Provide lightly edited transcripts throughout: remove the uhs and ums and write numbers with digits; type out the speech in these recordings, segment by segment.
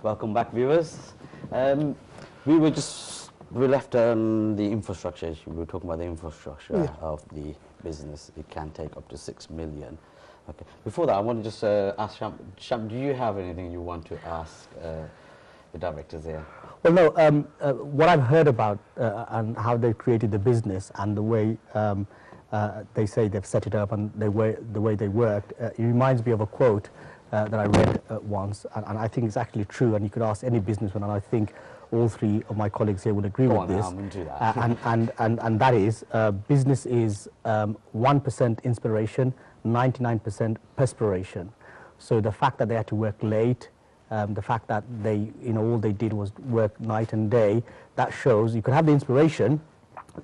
Welcome back, viewers. We left the infrastructure issue. We were talking about the infrastructure of the business. It can take up to 6 million. Okay. Before that, I want to just ask Sham, do you have anything you want to ask the directors here? Well, no. What I've heard about and how they created the business and the way they say they've set it up and the way they worked, it reminds me of a quote that I read once, and I think it's actually true. And you could ask any businessman, and I think all three of my colleagues here would agree with this. And that is, business is 1% inspiration, 99% perspiration. So the fact that they had to work late, the fact that they, all they did was work night and day, that shows you could have the inspiration,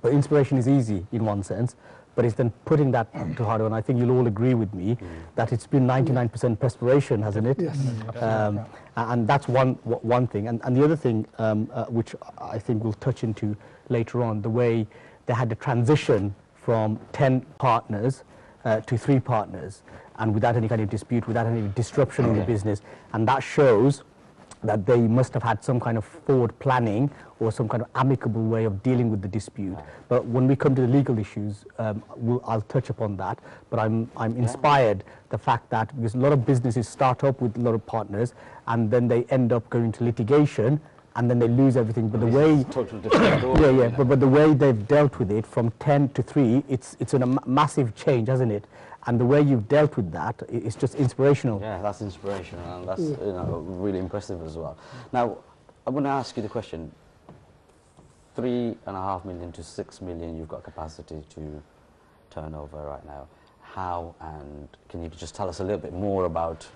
but inspiration is easy in one sense, but it's then putting that to harder, and I think you'll all agree with me that it's been 99% perspiration, hasn't it? Yes. And that's one thing. And the other thing, which I think we'll touch into later on, the way they had to transition from 10 partners to 3 partners, and without any kind of dispute, without any disruption in the business, and that shows that they must have had some kind of forward planning or some kind of amicable way of dealing with the dispute. But when we come to the legal issues, I'll touch upon that. But I'm inspired the fact that because a lot of businesses start up with a lot of partners and then they end up going to litigation and then they lose everything. But the way, but the way they've dealt with it from 10 to 3, it's a massive change, hasn't it? And the way you've dealt with that, it's just inspirational. Yeah, that's inspirational, and that's really impressive as well. Now, I want to ask you the question: 3.5 million to 6 million, you've got capacity to turn over right now. How, and can you just tell us a little bit more about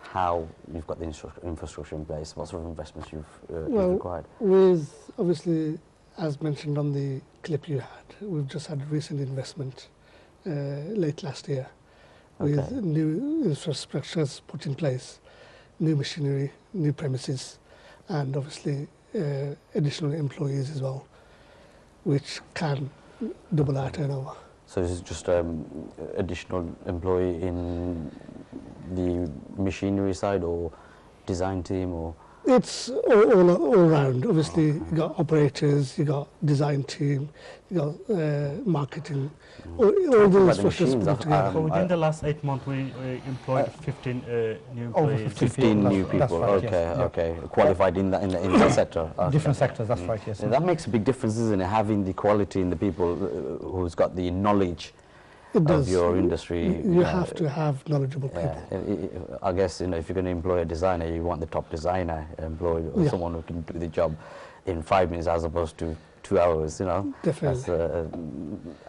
how you've got the infrastructure in place? What sort of investments you've required? With obviously, as mentioned on the clip you had, we've just had recent investment. Late last year, with new infrastructures put in place, new machinery, new premises, and obviously additional employees as well, which can double our turnover. So is it just additional employee in the machinery side or design team, or? It's all round. Obviously, you got operators, you got design team, you got marketing. All those structures put together. So within the last 8 months, we employed 15 new employees. 15 new people. Right, okay. Qualified in that sector. Different sectors. That's right. Yes. Yeah, that makes a big difference, isn't it? Having the quality in the people who's got the knowledge of your industry. You have to have knowledgeable people. I guess if you're going to employ a designer, you want the top designer employed, or someone who can do the job in 5 minutes as opposed to 2 hours. Definitely.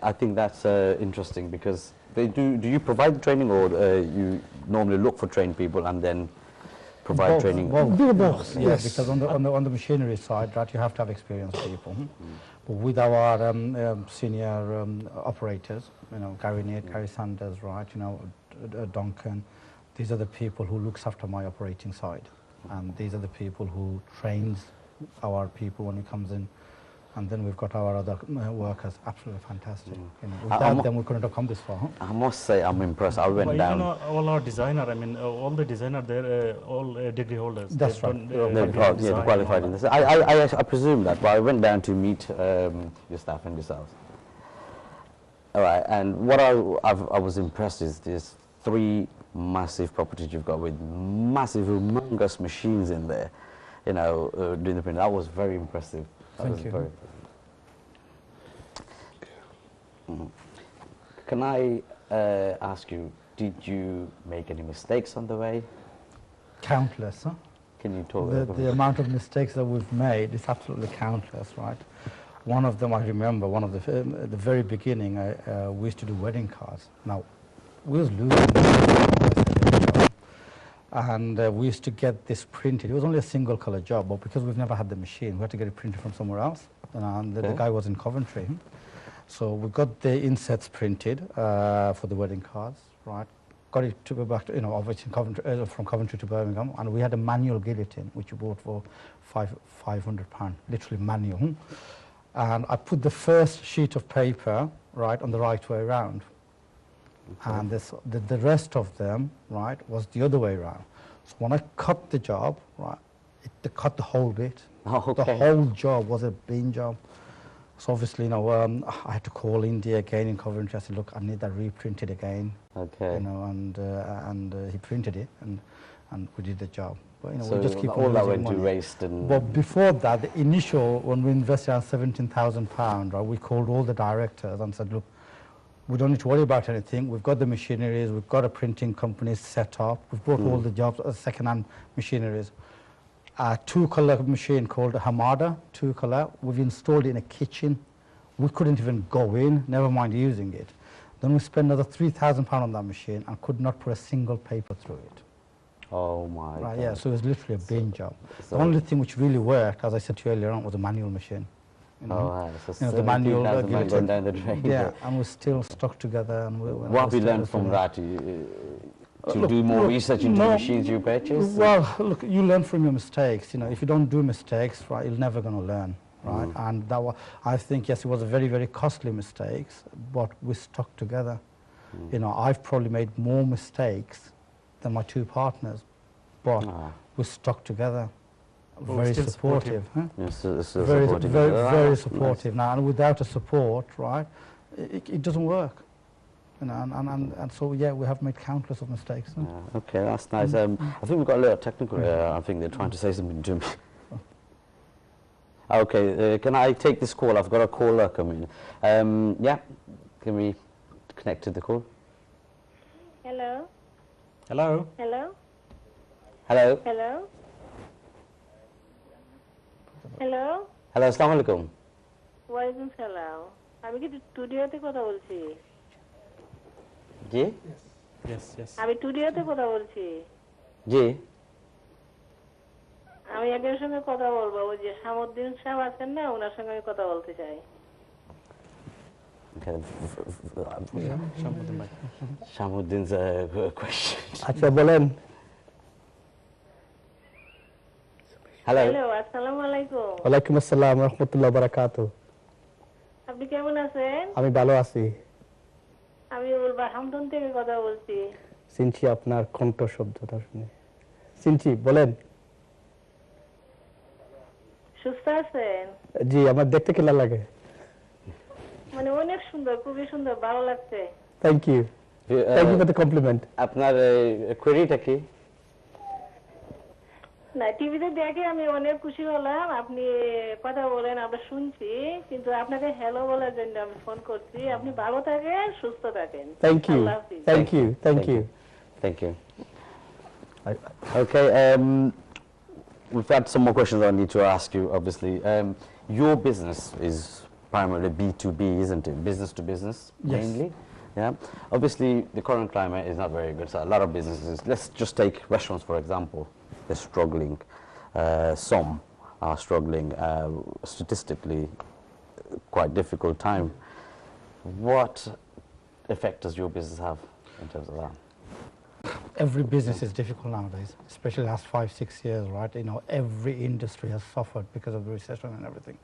I think that's interesting, because they do. Do you provide the training, or you normally look for trained people and then provide training? Both. Yes, because on the machinery side, right, you have to have experienced people. But with our senior operators, Gary Nate, Gary Sanders, right, Duncan, these are the people who looks after my operating side, and these are the people who trains our people when it comes in. And then we've got our other workers, absolutely fantastic. Without them, we couldn't have come this far. I must say, I'm impressed. I went down. All our designer, all the designer, they're all degree holders. That's right. They're qualified in this. I presume that, but I went down to meet your staff and yourselves. All right, and what I was impressed is there's 3 massive properties you've got with massive, humongous machines in there, doing the print. That was very impressive. Thank you. Can I ask you, did you make any mistakes on the way? Countless, huh? Can you talk about the amount of mistakes that we've made is absolutely countless, right? One of them I remember, one of the very beginning, we used to do wedding cards. Now, we was losing, and we used to get this printed. It was only a single color job, but because we've never had the machine, we had to get it printed from somewhere else. And the guy was in Coventry. So we got the insets printed for the wedding cards, right? Got it to go back to, obviously Coventry, from Coventry to Birmingham, and we had a manual guillotine, which we bought for £500, literally manual. And I put the first sheet of paper, right, on the right way around. Okay. And the rest of them, right, was the other way around. So when I cut the job, right, They cut the whole bit. Oh, okay. The whole job was a bin job. So obviously, you know, I had to call India again in Coventry. I said, look, I need that reprinted again. Okay. You know, and he printed it, and we did the job. But you know, So we just keep all that losing went to money. waste and... But before that, the initial, when we invested around £17,000, right, we called all the directors and said, look, we don't need to worry about anything. We've got the machineries, we've got a printing company set up, we've brought all the jobs as second-hand machineries. A two-colour machine called a Hamada, two-colour, we've installed it in a kitchen. We couldn't even go in, never mind using it. Then we spent another £3,000 on that machine and could not put a single paper through it. Oh my Right, God. yeah, so it was literally a bin job. so- The only thing which really worked, as I said to you earlier on, was a manual machine. You know? Oh, wow. So You know, the manual, 17,000 give it going a- down the drain. Yeah, and we're still stuck together. And What have you learned from that? To do more research into the machines you purchase? Well, look, you learn from your mistakes. You know, if you don't do mistakes, right, you're never going to learn, right? And that I think, yes, it was a very, very costly mistake, but we stuck together. You know, I've probably made more mistakes than my two partners, but we stuck together. Well, Very still supportive. Huh? Yes, Very, supportive. very, Ah, very nice. supportive. Now, and without a support, right, it doesn't work. You know, and so, yeah, we have made countless of mistakes. Huh? Yeah, okay, that's nice. I think we've got a little technical here. I think they're trying to say something to me. Okay, can I take this call? I've got a caller coming. Yeah, can we connect to the call? Hello? Hello? Hello? Hello? Hello? Hello? Hello, assalamu alaikum. ওয়ালাইকুম সালাম আমি কি স্টুডিওতে কথা বলছি জি? Yes, yes. আমি স্টুডিওতে কথা বলছি জি? আমি একজনের সঙ্গে কথা বলবো ওই যে শামুদ্দিন সাহেব আছেন না ওনার সঙ্গে আমি কথা বলতে চাই Okay. Shamuddin bhai. Shamuddin's question. আচ্ছা বলেন। Hello? হ্যালো আসসালামু আলাইকুম ওয়ালাইকুম আসসালাম রহমতুল্লাহ বারাকাতুহু। আপনি কেমন আছেন আমি ভালো আছি। আমি হামদন থেকে কথা বলছি চিনছি আপনার কণ্ঠ শব্দটা শুনে। চিনছি, বলেন। সুস্থ আছেন জি, আমার দেখতে কেমন লাগে? মানে অনেক সুন্দর খুবই সুন্দর ভালো লাগছে thank you for the compliment. আপনার কোয়েরিটা কি? না টিভিতে দেখে আমি অনেক খুশি হলাম আপনি কথা বলেন আমরা শুনছি কিন্তু আপনাকে হ্যালো বলার জন্য আমি ফোন করছি আপনি ভালো থাকেন সুস্থ থাকেন থ্যাংক ইউ আল্লাহ হাফেজ। Thank you thank you. Thank you. Okay, we've had some more questions I need to ask you, obviously. Your business is primarily B2B, isn't it? Business to business, Yes. mainly? Yeah. Obviously, the current climate is not very good, so a lot of businesses, let's just take restaurants, for example. They're struggling. Some are struggling. Statistically, quite difficult time. What effect does your business have in terms of that? Every business is difficult nowadays, especially the last 5-6 years, right? You know, every industry has suffered because of the recession and everything.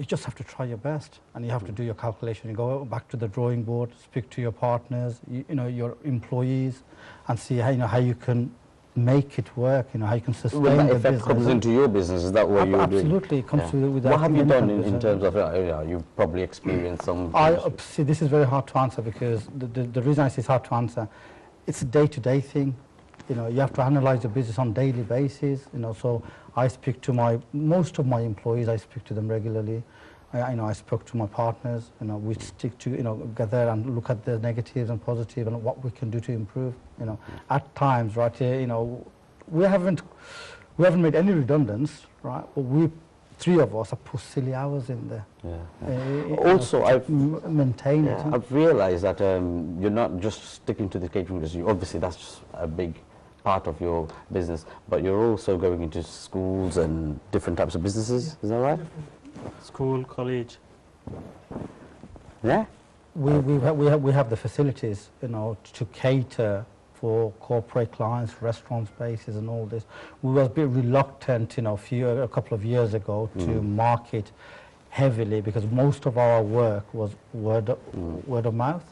You just have to try your best, and you have to do your calculation. You go back to the drawing board, speak to your partners, you know, your employees, and see how, you know, how you can make it work, you know, how you can sustain When that the effect business. comes into your business, is that what you're doing? Absolutely, it comes with that. What have you done in terms of, you've probably experienced some... See, this is very hard to answer because the reason I say it's hard to answer, it's a day-to-day thing. You know, you have to analyze the business on a daily basis, you know, so I speak to most of my employees, I speak to them regularly. I spoke to my partners, you know, we stick to, you know, gather and look at the negatives and positives and what we can do to improve, you know. At times, right, you know, we haven't made any redundance, right, but three of us have put silly hours in there. Also, maintain it. Huh? I've realized that you're not just sticking to the catering industry. Obviously, that's just a big part of your business, but you're also going into schools and different types of businesses. Is that right? School, college. Yeah. We have the facilities, you know, to cater for corporate clients, restaurant spaces, and all this. We were a bit reluctant, you know, a couple of years ago to market heavily because most of our work was word of mouth.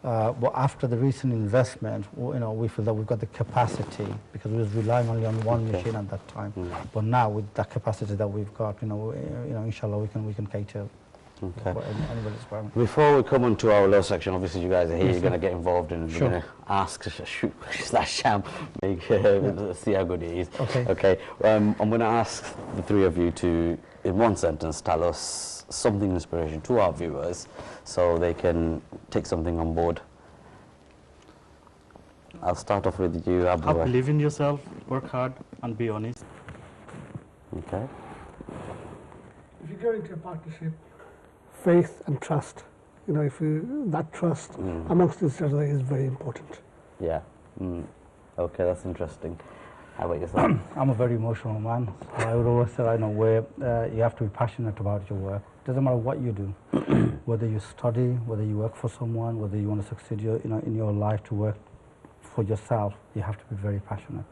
But after the recent investment, we feel that we've got the capacity, because we was relying only on one machine at that time. But now with that capacity that we've got, inshallah, we can cater for anybody's requirement. Before we come on to our law section, obviously you guys are here, you're going to get involved and Sure. you're going to ask Sham, see how good he is. Okay. I'm going to ask the three of you to, in one sentence, tell us something inspiration to our viewers so they can take something on board. I'll start off with you, Abu. Believe in yourself, work hard, and be honest. Okay. If you go into a partnership, faith and trust, that trust amongst each other is very important. Yeah. Okay, that's interesting. How about yourself? I'm a very emotional man. So I would always say, where you have to be passionate about your work. Doesn't matter what you do, whether you study, whether you work for someone, whether you want to succeed in your life to work for yourself, you have to be very passionate.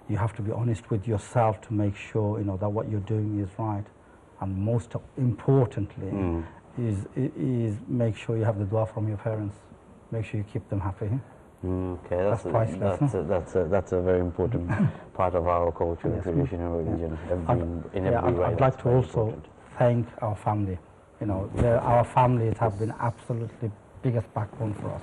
You have to be honest with yourself to make sure that what you're doing is right. And most importantly, is make sure you have the dua from your parents. Make sure you keep them happy. Okay, That's priceless. That's a very important part of our culture, and tradition, and religion. In every way. I'd like to also thank our family. Our families have been absolutely biggest backbone for us.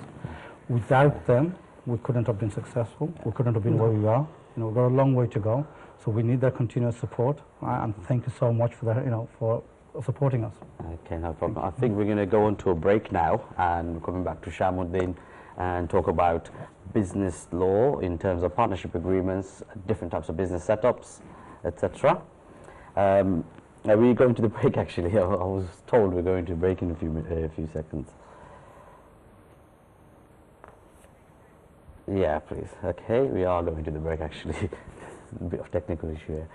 Without them, we couldn't have been successful. We couldn't have been where we are. We've got a long way to go. So we need their continuous support. And thank you so much for that. For supporting us. Okay, no problem. I think we're going to go on to a break now, and we're coming back to Shamuddin and talk about business law in terms of partnership agreements, different types of business setups, etc. Are we going to the break? Actually, I was told we're going to break in a few seconds. Yeah, please. Okay, we are going to the break. Actually, a bit of technical issue here.